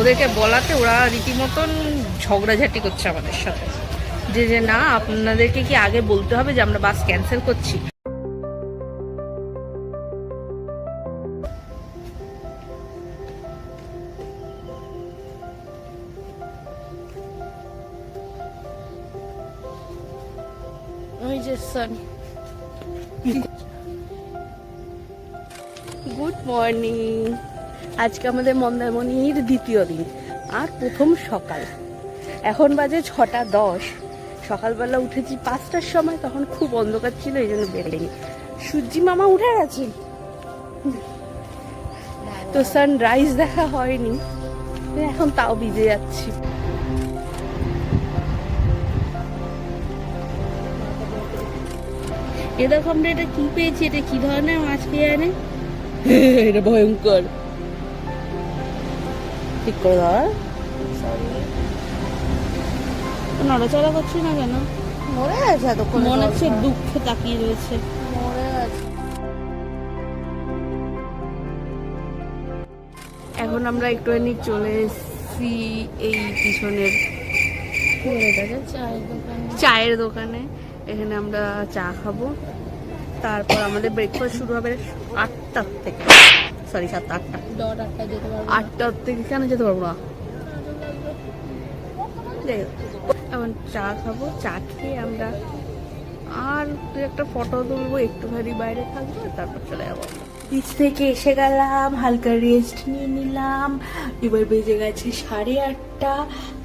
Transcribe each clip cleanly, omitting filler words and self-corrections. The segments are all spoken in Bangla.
ওদেরকে বলাতে ওরা রীতিমতন ঝগড়াঝাটি করছে আমাদের সাথে, যে না আপনাদেরকে কি আগে বলতে হবে যে আমরা বাস ক্যান্সেল করছি। ওই যে সান, গুড মর্নিং। আজকে আমাদের মন্দারমণির দ্বিতীয় দিন আর প্রথম সকাল। এখন বাজে 6:10। সকালবেলা উঠেছি 5টার সময়, তখন খুব অন্ধকার ছিল, এই জন্য বেরোয়নি। সূর্যি মামা উঠে গেছে, তো সানরাইজ দেখা হয়নি, এখন তাও ভিজে যাচ্ছি। এ দেখো আমরা এটা কি পেয়েছি, এটা কি ধরনের মাছ খেয়ে আনে, এটা ভয়ঙ্কর। ঠিক করে দাও, নড়াচড়া করছি না কেন? মরে গেছে এতক্ষণ, মনে হচ্ছে দুঃখে তাকিয়ে রয়েছে। মরে গেছে। এখন আমরা একটুখানি চলে এসেছি এই পিছনের চায়ের দোকানে। এখানে আমরা চা খাবো, তারপর আমাদের ব্রেকফাস্ট শুরু হবে 8টার থেকে, সরি 7টা 8টা, 8টায় যেতে পারবো। 8টার থেকে কেন যেতে পারবো না? এখন চা খাবো, চা খেয়ে আমরা আর একটা ফটো তুলবো, একটুখানি বাইরে থাকবো, তারপর চলে যাবো। বিচ থেকে এসে গেলাম, হালকা রেস্ট নিয়ে নিলাম। এবার বেজে গেছে 8:30।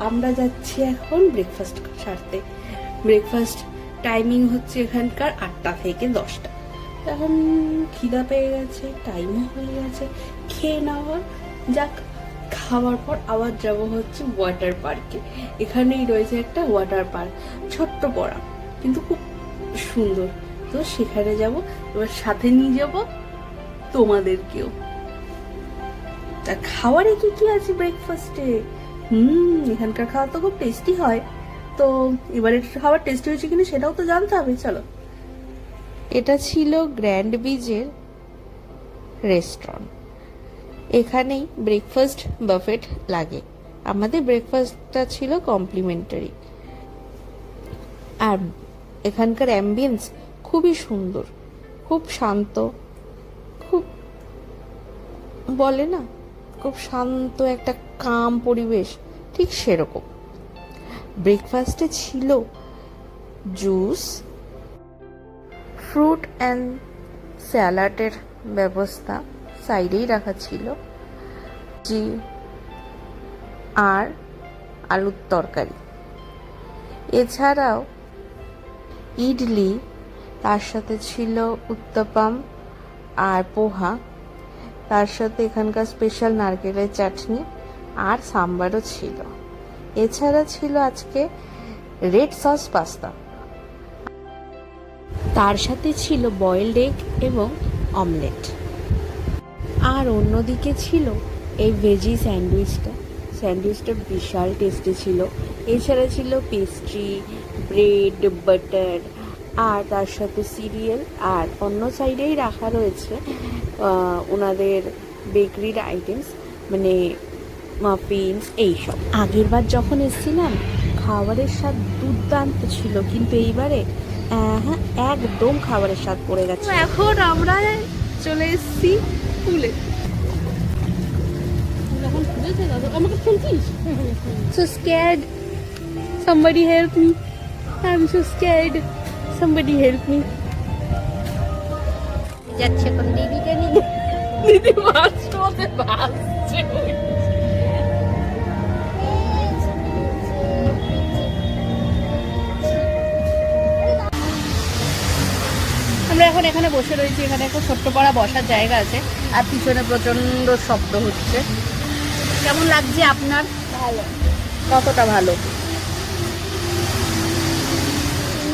আমরা যাচ্ছি এখন ব্রেকফাস্ট সারতে। ব্রেকফাস্ট টাইমিং হচ্ছে এখানকার 8টা থেকে 10টা। এখন খিদা পেয়ে গেছে, টাইমও হয়ে গেছে, খেয়ে নেওয়া যাক। খাওয়ার পর আবার যাব হচ্ছে ওয়াটার পার্কে। এখানেই রয়েছে একটা ওয়াটার পার্ক, ছোট্ট পড়া কিন্তু খুব সুন্দর, তো সেখানে যাব। এবার সাথে নিয়ে যাব তোমাদেরকেও। তা খাবারে কি কি আছে ব্রেকফাস্টে? এখানকার খাওয়া তো খুব টেস্টি হয়, তো এবারে খাবার টেস্টি হয়েছে কিনা সেটাও তো জানতে হবে। চলো, এটা ছিল গ্র্যান্ড বিচের রেস্টুরেন্ট। এখানেই ব্রেকফাস্ট বাফেট লাগে। আমাদের ব্রেকফাস্টটা ছিল কমপ্লিমেন্টারি। আর এখানকার অ্যাম্বিয়েন্স খুবই সুন্দর, খুব শান্ত, খুব বলে না খুব শান্ত একটা কাম পরিবেশ, ঠিক সেরকম। ব্রেকফাস্টে ছিল জুস, ফ্রুট অ্যান্ড স্যালাডের ব্যবস্থা সাইডেই রাখা ছিল, আর আলুর তরকারি। এছাড়াও ইডলি, তার সাথে ছিল উত্তপম আর পোহা, তার সাথে এখানকার স্পেশাল নারকেলের চাটনি আর সাম্বারও ছিল। এছাড়া ছিল আজকে রেড সস পাস্তা, তার সাথে ছিল বয়েলড এগ এবং অমলেট। আর অন্যদিকে ছিল এই ভেজি স্যান্ডউইচটা বিশাল টেস্টি ছিল। এছাড়া ছিল পেস্ট্রি, ব্রেড, বাটার, আর তার সাথে সিরিয়াল। আর অন্য সাইডেই রাখা রয়েছে ওনাদের বেকারির আইটেমস, মানে মাফিনস, এইসব। আগের বার যখন এসেছিলাম খাবারের স্বাদ দুর্দান্ত ছিল, কিন্তু এইবারে হ্যাঁ একদম খাবারের স্বাদ পড়ে গেছে। এখন আমরা চলে এসেছি পুলে। আমাকে ফেলছিস? So scared. Somebody help me. I'm so scared. Somebody help me. যাচ্ছে কোন দিদিকে নিয়ে। দিদি মাছতে ভাসছে। আমরা এখন এখানে বসে রয়েছি। এখানে একটা ছোট্ট পাড়া বসার জায়গা আছে, আর পিছনে প্রচন্ড শব্দ হচ্ছে। কেমন লাগছে আপনার? ভালো। কতটা ভালো?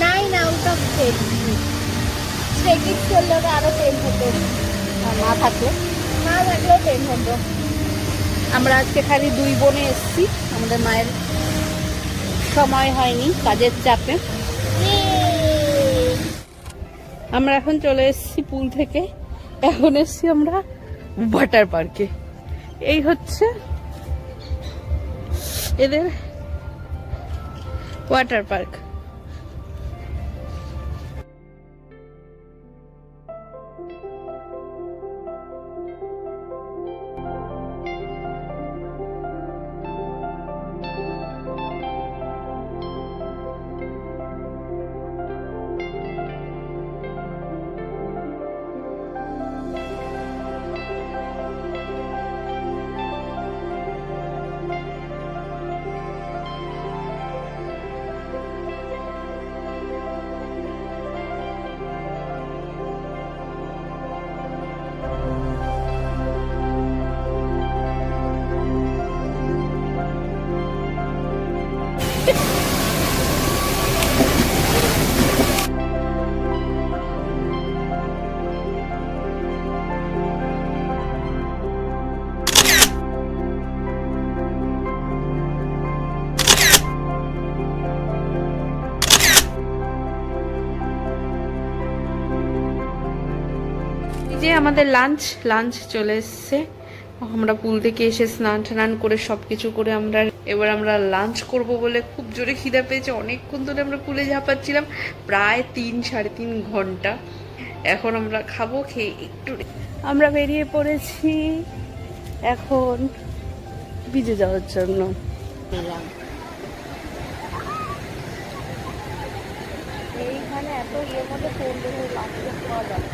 9 out of 10। স্টেটিক করলে আরো 10 হতো, না থাকলে না থাকলেও 10 হতো। আমরা আজকে খালি 2 বোনে এসেছি, আমাদের মায়ের সময় হয়নি কাজের চাপে। আমরা এখন চলে এসেছি পুল থেকে, এখন এসেছি আমরা ওয়াটার পার্কে। এই হচ্ছে এদের ওয়াটার পার্ক। যে আমাদের লাঞ্চ চলে এসছে। আমরা পুল থেকে এসে স্নান টান করে সবকিছু করে এবার আমরা লাঞ্চ করব বলে খুব জোরে খিদা পেয়েছে। অনেকক্ষণ ধরে আমরা পুলে ঝাঁপাচ্ছিলাম, প্রায় 3-3.5 ঘন্টা। এখন আমরা খাবো, খেয়ে একটু আমরা বেরিয়ে পড়েছি এখন ভিজে যাওয়ার জন্য। এইখানে এত ইয়ের মধ্যে ফোন করে লাগতে পাওয়া যায়।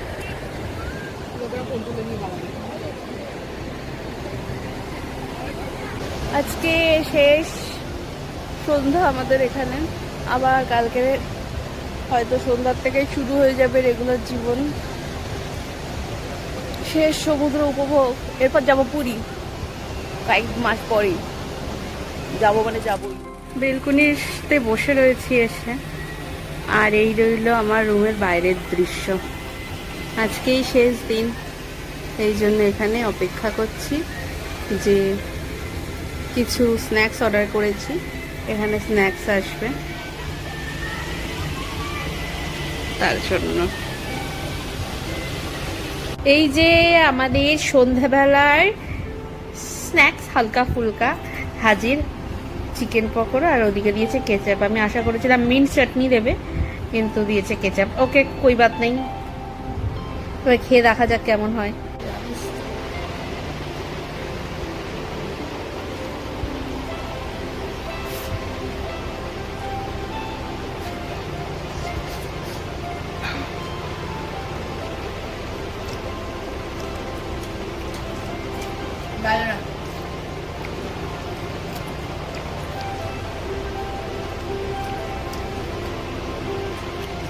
আজকে শেষ সন্ধ্যা আমাদের এখানে, আবার কালকে হয়তো সন্ধ্যার থেকেই শুরু হয়ে যাবে রেগুলার জীবন। শেষ সমুদ্র উপভোগ। এরপর যাবো পুরী, কয়েক মাস পরেই যাবো, মানে যাবোই। বেলকনিতে বসে রয়েছি এসে, আর এই রইল আমার রুমের বাইরের দৃশ্য। আজকেই শেষ দিন, এই জন্য এখানে অপেক্ষা করছি যে কিছু স্ন্যাক্স অর্ডার করেছি, এখানে স্ন্যাক্স আসবে তার জন্য। এই যে আমাদের সন্ধ্যাবেলার স্ন্যাক্স হালকা ফুলকা হাজির, চিকেন পকোড়া, আর ওদিকে দিয়েছে কেচাপ। আমি আশা করেছিলাম মিন্ট চাটনি দেবে, কিন্তু দিয়েছে কেচাপ। ওকে, কোই বাত নেই, তবে খেয়ে দেখা যাক কেমন হয়।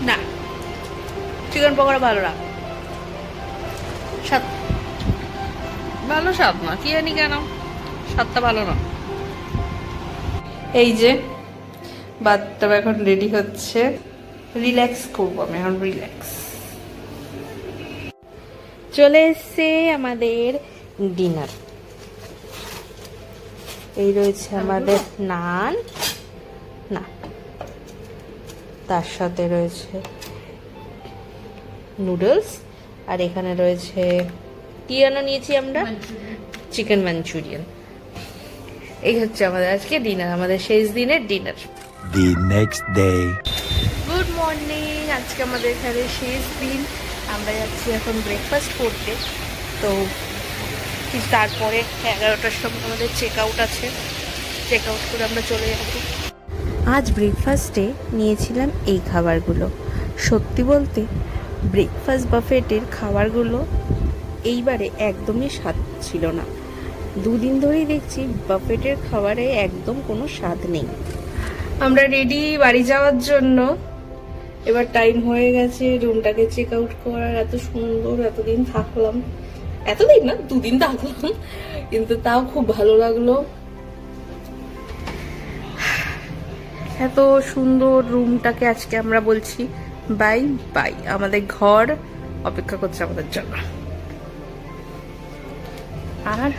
না, চিকেন পকোড়া ভালো না, স্বাদ ভালো, স্বাদ না, কি জানি কেন স্বাদটা ভালো না। এই যে বাচ্চাটা এখন রেডি হচ্ছে, রিল্যাক্স করবো আমি এখন, রিল্যাক্স। চলে এসছে আমাদের ডিনার। এই রয়েছে আমাদের নান, না তার সাথে রয়েছে নুডলস, আর এখানে রয়েছে কি যেন নিয়েছি আমরা, চিকেন মাঞ্চুরিয়ান। এই হচ্ছে আমাদের আজকে ডিনার, আমাদের শেষ দিনের dinner. The next day. Good morning, আজকে আমাদের এখানে শেষ দিন। আমরা যাচ্ছি এখন ব্রেকফাস্ট করতে। তো তারপরে 11টার সময় আমাদের চেক আউট আছে, চেক আউট করে আমরা চলে যাবো। আজ ব্রেকফাস্টে নিয়েছিলাম এই খাবারগুলো। সত্যি বলতে ব্রেকফাস্ট বাফেটের খাবারগুলো এইবারে একদমই স্বাদ ছিল না। দুদিন ধরেই দেখছি বাফেটের খাবারে একদম কোনো স্বাদ নেই। আমরা রেডি বাড়ি যাওয়ার জন্য। এবার টাইম হয়ে গেছে রুমটাকে চেক আউট করার। এত সুন্দর, এতদিন থাকলাম, এতদিন না 2 দিন থাকলাম, কিন্তু তাও খুব ভালো লাগলো। এত সুন্দর রুমটাকে আজকে আমরা বলছি বাই বাই। আমাদের ঘর অপেক্ষা করছে আমাদের জন্য। আর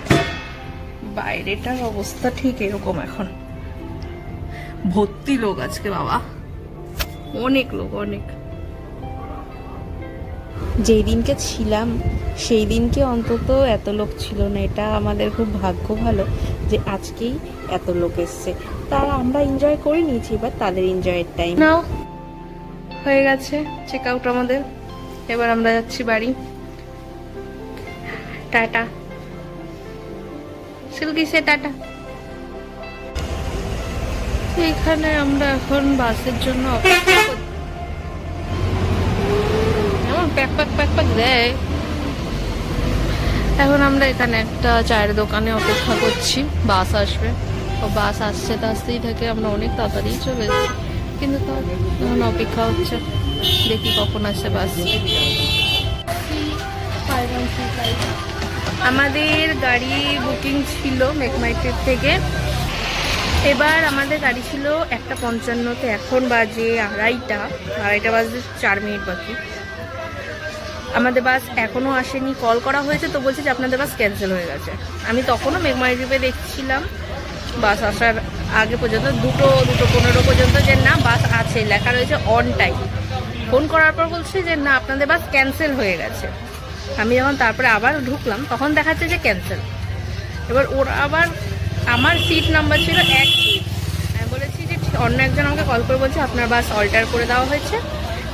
বাইরেটার অবস্থা ঠিক এরকম, এখন ভর্তি লোক আজকে, বাবা অনেক লোক, অনেক। যেই দিনকে ছিলাম সেই দিনকে অন্তত এত লোক ছিল না। এটা আমাদের খুব ভাগ্য ভালো যে আজকেই এত লোক এসছে। তারা আমরা এনজয় করে নিয়েছি, এবার তাদের এনজয়ের টাইম। নাও হয়ে গেছে চেক আউট আমাদের, এবার আমরা যাচ্ছি বাড়ি। টাটা সিল্কি, সে টাটা। এখানে আমরা এখন বাসের জন্য অপেক্ষা করছি। এমন প্যাক প্যাক প্যাক প্যাক দেয়। এখন আমরা এখানে একটা চায়ের দোকানে অপেক্ষা করছি, বাস আসবে। ও বাস আসছে তা আসতেই থাকে, আমরা অনেক তাড়াতাড়ি চলে এসেছি, কিন্তু তার এখন অপেক্ষা হচ্ছে, দেখি কখন আসে বাস। আমাদের গাড়ি বুকিং ছিল মেকমাইট্রিপ থেকে। এবার আমাদের গাড়ি ছিল 1:55-তে, এখন বাজে 2:30 বাজে 4 মিনিট বাকি। আমাদের বাস এখনো আসেনি, কল করা হয়েছে তো বলছে যে আপনাদের বাস ক্যান্সেল হয়ে গেছে। আমি তখনও মেঘমাইট্রিপে দেখছিলাম বাস আসার আগে পর্যন্ত 2:15 পর্যন্ত যে না বাস আছে, লেখা রয়েছে অন টাইম। ফোন করার পর বলছে যে না আপনাদের বাস ক্যান্সেল হয়ে গেছে। আমি যখন তারপরে আবার ঢুকলাম তখন দেখাচ্ছে যে ক্যান্সেল। এবার ওরা আবার, আমার সিট নাম্বার ছিল 1 সিট, আমি বলেছি যে অন্য একজন আমাকে কল করে বলছে আপনার বাস অল্টার করে দেওয়া হয়েছে,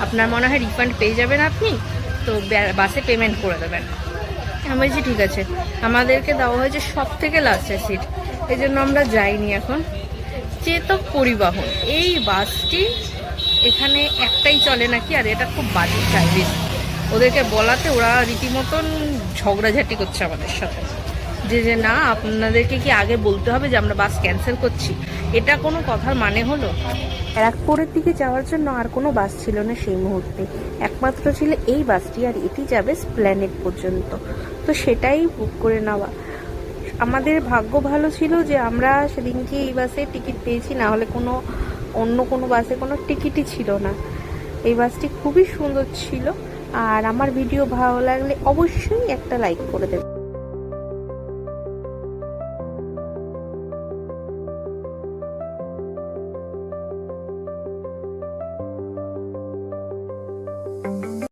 আপনার মনে হয় রিফান্ড পেয়ে যাবেন আপনি, তো বাসে পেমেন্ট করে দেবেন। আমি বলছি ঠিক আছে। আমাদেরকে দেওয়া হয়েছে সব থেকে লাস্টের সিট, এই জন্য আমরা যাইনি। এখন চেতক পরিবহন, এই বাসটি এখানে একটাই চলে নাকি, আর এটা খুব বাজে সার্ভিস। ওদেরকে বলাতে ওরা রীতিমতন ঝগড়াঝাটি করছে আমাদের সাথে, যে না আপনাদেরকে কি আগে বলতে হবে যে আমরা বাস ক্যান্সেল করছি? এটা কোনো কথার মানে হলো? ব্যারাকপুরের দিকে যাওয়ার জন্য আর কোনো বাস ছিল না সেই মুহূর্তে, একমাত্র ছিল এই বাসটি, আর এটি যাবে স্প্ল্যানেড পর্যন্ত। তো সেটাই বুক করে নেওয়া। আমাদের ভাগ্য ভালো ছিল যে আমরা সেদিনকে এই বাসে টিকিট পেয়েছি, না হলে অন্য কোনো বাসে কোনো টিকিটই ছিল না। এই বাসটি খুবই সুন্দর ছিল। আর আমার ভিডিও ভালো লাগলে অবশ্যই একটা লাইক করে দেবে।